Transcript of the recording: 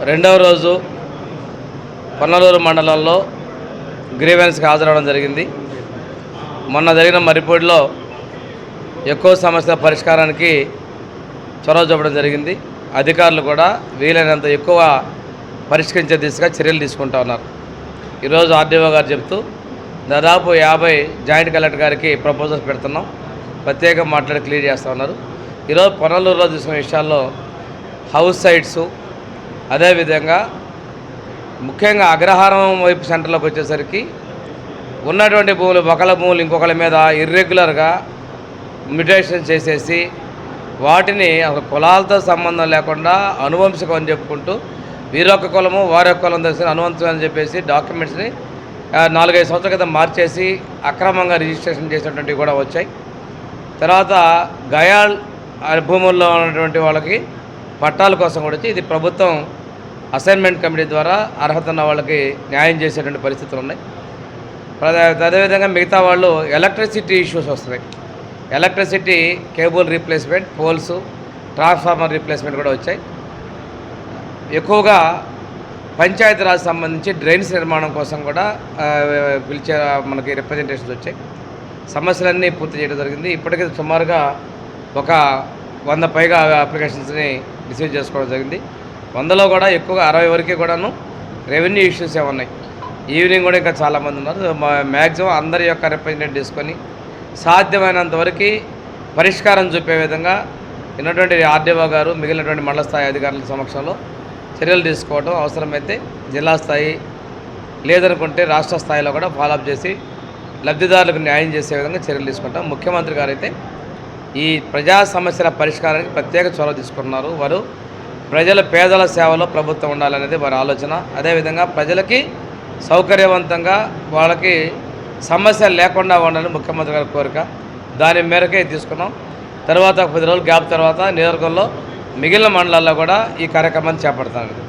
రెండవ రోజు పొన్నలూరు మండలంలో గ్రీవెన్స్కి హాజరవడం జరిగింది. మొన్న జరిగిన మర్రిపూడిలో ఎక్కువ సమస్యల పరిష్కారానికి చొరవ చూపడం జరిగింది. అధికారులు కూడా వీలైనంత ఎక్కువ పరిష్కరించే దిశగా చర్యలు తీసుకుంటా ఉన్నారు. ఈరోజు ఆర్డీఓ గారు చెప్తూ దాదాపు 50 జాయింట్ కలెక్టర్ గారికి ప్రపోజల్స్ పెడుతున్నాం, ప్రత్యేకంగా మాట్లాడి క్లియర్ చేస్తూ ఉన్నారు. ఈరోజు పొన్నలూరులో తీసుకున్న విషయాల్లో హౌస్ సైట్సు, అదేవిధంగా ముఖ్యంగా అగ్రహారం వైపు సెంటర్లోకి వచ్చేసరికి ఉన్నటువంటి భూములు ఒకళ్ళ భూములు ఇంకొకళ్ళ మీద ఇర్రెగ్యులర్గా మ్యుటేషన్ చేసేసి వాటిని ఒక కులాలతో సంబంధం లేకుండా అనువంశికం అని చెప్పుకుంటూ వీరొక్క కులము వారొక్క కులం తెలిసిన అనువంశం అని చెప్పేసి డాక్యుమెంట్స్ని 4-5 సంవత్సరాల క్రితం మార్చేసి అక్రమంగా రిజిస్ట్రేషన్ చేసినటువంటివి కూడా వచ్చాయి. తర్వాత గయాల్ భూముల్లో ఉన్నటువంటి వాళ్ళకి పట్టాల కోసం కూడా వచ్చి ఇది ప్రభుత్వం అసైన్మెంట్ కమిటీ ద్వారా అర్హత ఉన్న వాళ్ళకి న్యాయం చేసేటువంటి పరిస్థితులు ఉన్నాయి. అదేవిధంగా మిగతా వాళ్ళు ఎలక్ట్రిసిటీ ఇష్యూస్ వస్తున్నాయి. Electricity cable replacement, poles, transformer replacement కూడా వచ్చాయి. ఎక్కువగా పంచాయతీరాజ్ సంబంధించి డ్రైన్స్ నిర్మాణం కోసం కూడా పిలిచే మనకి రిప్రజెంటేషన్స్ వచ్చాయి. సమస్యలన్నీ పూర్తి చేయడం జరిగింది. ఇప్పటికీ సుమారుగా ఒక 100 పైగా అప్లికేషన్స్ని రిసీవ్ చేసుకోవడం జరిగింది. 100లో కూడా ఎక్కువగా 60 వరకు కూడాను రెవెన్యూ ఇష్యూస్ ఏమన్నాయి. ఈవినింగ్ కూడా ఇంకా చాలామంది ఉన్నారు. మ్యాక్సిమం అందరి యొక్క రిప్రజెంటేటివ్ తీసుకొని సాధ్యమైనంత వరకు పరిష్కారం చూపే విధంగా ఉన్నటువంటి ఆర్డీఓ గారు మిగిలినటువంటి మండల స్థాయి అధికారుల సమక్షంలో చర్యలు తీసుకోవడం, అవసరమైతే జిల్లా స్థాయి లేదనుకుంటే రాష్ట్ర స్థాయిలో కూడా ఫాలోఅప్ చేసి లబ్ధిదారులకు న్యాయం చేసే విధంగా చర్యలు తీసుకుంటాం. ముఖ్యమంత్రి గారు అయితే ఈ ప్రజా సమస్యల పరిష్కారానికి ప్రత్యేక చొరవ తీసుకున్నారు. వారు పేదల సేవలో ప్రభుత్వం ఉండాలనేది వారి ఆలోచన. అదేవిధంగా ప్రజలకి సౌకర్యవంతంగా వాళ్ళకి సమస్యలు లేకుండా ఉండాలని ముఖ్యమంత్రి గారి కోరిక. దాని మేరకే తీసుకున్నాం. తర్వాత 10 రోజులు గ్యాప్ తర్వాత నియోజకవర్గంలో మిగిలిన మండలాల్లో కూడా ఈ కార్యక్రమాన్ని చేపడతాను.